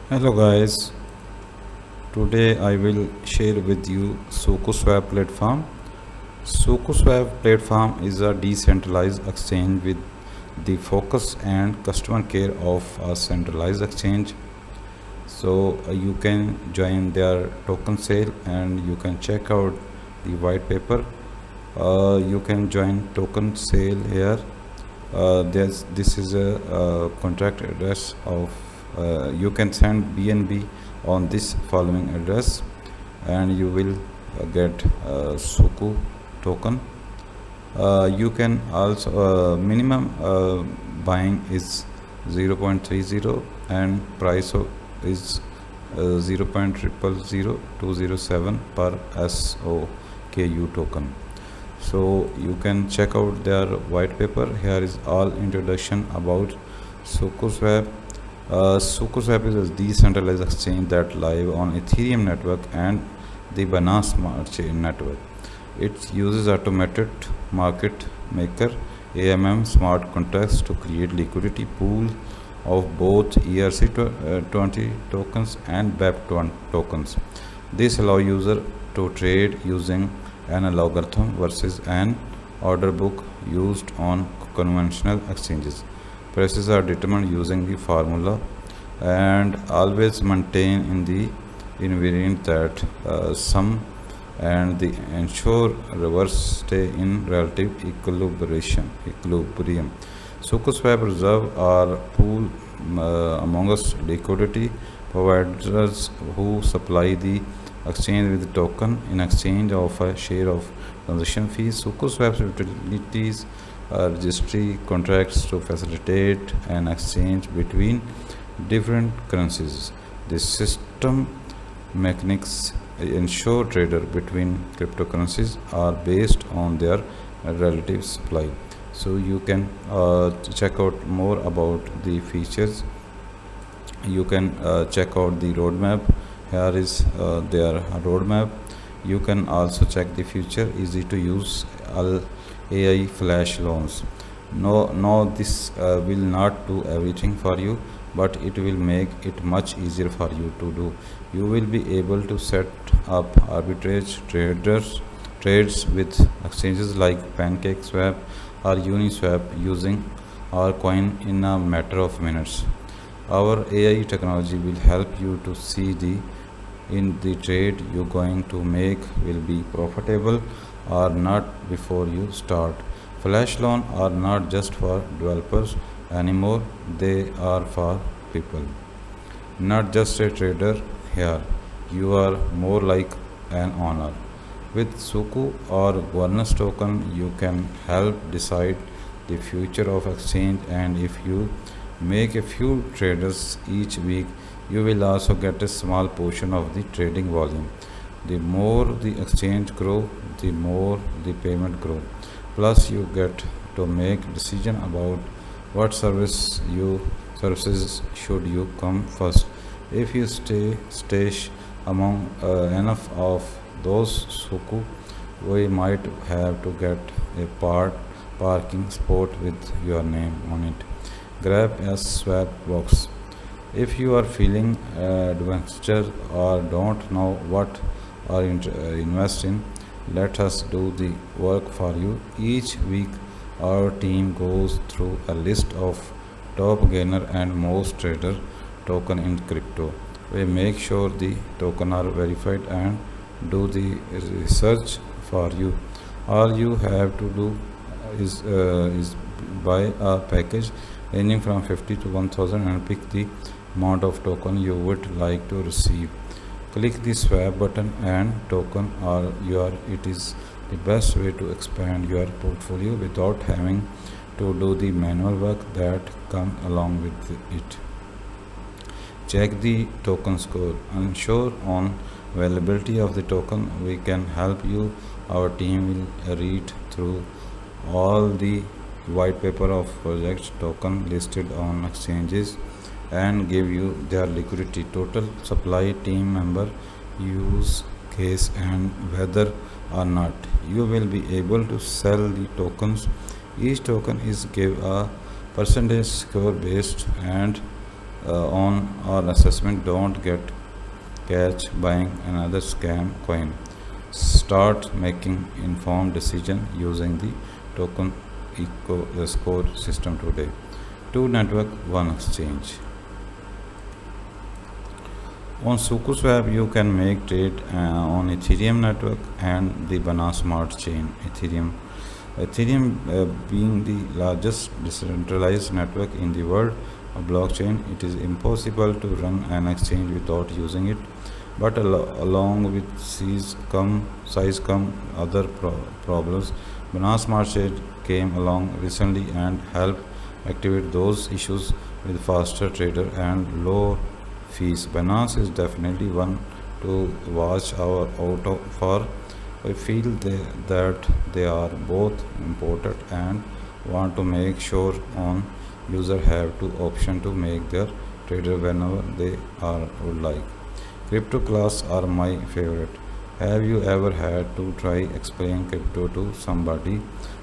Hello guys, today I will share with you SukuSwap platform. SukuSwap platform is a decentralized exchange with the focus and customer care of a centralized exchange. So you can join their token sale and you can check out the white paper. You can join token sale here. This is a contract address of you can send BNB on this following address and you will get Suku token. You can also minimum buying is 0.30 and price is 0.000207 per SOKU token. So you can check out their white paper. Here is all introduction about SukuSwap. SukuSwap is a decentralized exchange that live on Ethereum network and the Binance Smart Chain network. It uses automated market maker AMM smart contracts to create liquidity pool of both ERC20 tokens and BEP20 tokens. This allows user to trade using an algorithm versus an order book used on conventional exchanges. Prices are determined using the formula and always maintain in the invariant that sum and the ensure reverse stay in relative equilibrium. SukuSwap reserve are pool among us liquidity providers who supply the exchange with token in exchange of a share of transaction fees. SukuSwap's utilities registry contracts to facilitate an exchange between different currencies. This system mechanics ensure trader between cryptocurrencies are based on their relative supply. So you can check out more about the features. You can check out the roadmap. Here is their roadmap. You can also check the future easy to use all AI flash loans. No, this will not do everything for you, but it will make it much easier for you to do. You will be able to set up arbitrage trades with exchanges like PancakeSwap or Uniswap using our coin in a matter of minutes. Our AI technology will help you to see the trade you're going to make will be profitable or not before you start. Flash loans are not just for developers anymore, they are for people. Not just a trader here, you are more like an owner. With Suku or governance token, you can help decide the future of exchange, and if you make a few traders each week, you will also get a small portion of the trading volume. The more the exchange grow, the more the payment grow. Plus, you get to make decision about what services should you come first. If you stash among enough of those Suku, we might have to get a parking spot with your name on it. Grab a swap box. If you are feeling adventure or don't know what or invest in, let us do the work for you. Each week, our team goes through a list of top gainer and most trader token in crypto. We make sure the token are verified and do the research for you. All you have to do is buy a package ranging from 50 to 1000 and pick the amount of token you would like to receive. Click the swap button and token or it is the best way to expand your portfolio without having to do the manual work that come along with it. Check the token score. Ensure on availability of the token. We can help you. Our team will read through all the white paper of projects token listed on exchanges and give you their liquidity total supply team member use case and whether or not you will be able to sell the tokens. Each token is give a percentage score based and on or assessment. Don't get catch buying another scam coin. Start making informed decision using the token eco score system today. Two network, one exchange. On SukuSwap, you can make trade on Ethereum network and the Binance Smart Chain. Ethereum being the largest decentralized network in the world of blockchain, it is impossible to run an exchange without using it. But along with size come other problems. Binance Smart Chain came along recently and helped activate those issues with faster trader and low fees. Binance is definitely one to watch out for. I feel that they are both important and want to make sure on user have two option to make their trader whenever they are would like. Crypto class are my favorite. Have you ever had to try explain crypto to somebody?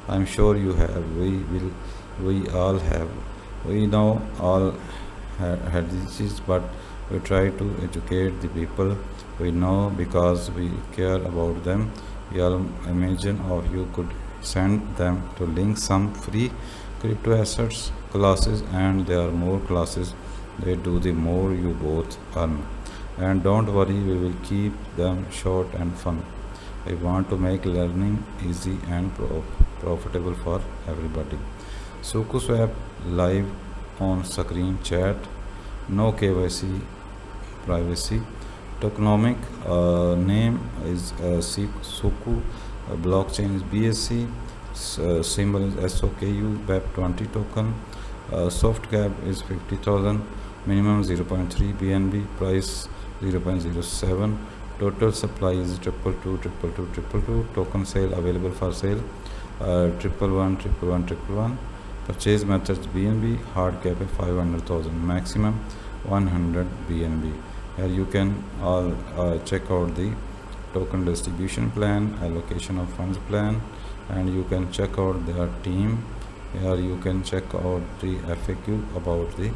I'm sure you have. We all have. We know all had this, but we try to educate the people we know because we care about them. We all imagine if you could send them to link some free crypto assets classes, and there are more classes they do, the more you both earn. And don't worry, we will keep them short and fun. I want to make learning easy and profitable for everybody. SukuSwap live on screen chat, no KYC, privacy. Tokenomic name is Suku, blockchain is BSC, symbol is SOKU, BEP20 token, soft cap is 50,000, minimum 0.3 BNB, price 0.07, total supply is 222, token sale available for sale 111, purchase methods BNB, hard cap is 500,000, maximum 100 BNB. Here you can all check out the token distribution plan, allocation of funds plan, and you can check out their team. Here you can check out the FAQ about the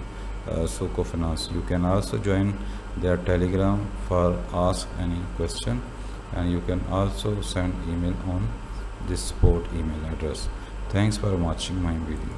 Suko Finance. You can also join their Telegram for ask any question, and you can also send email on this support email address. Thanks for watching my video.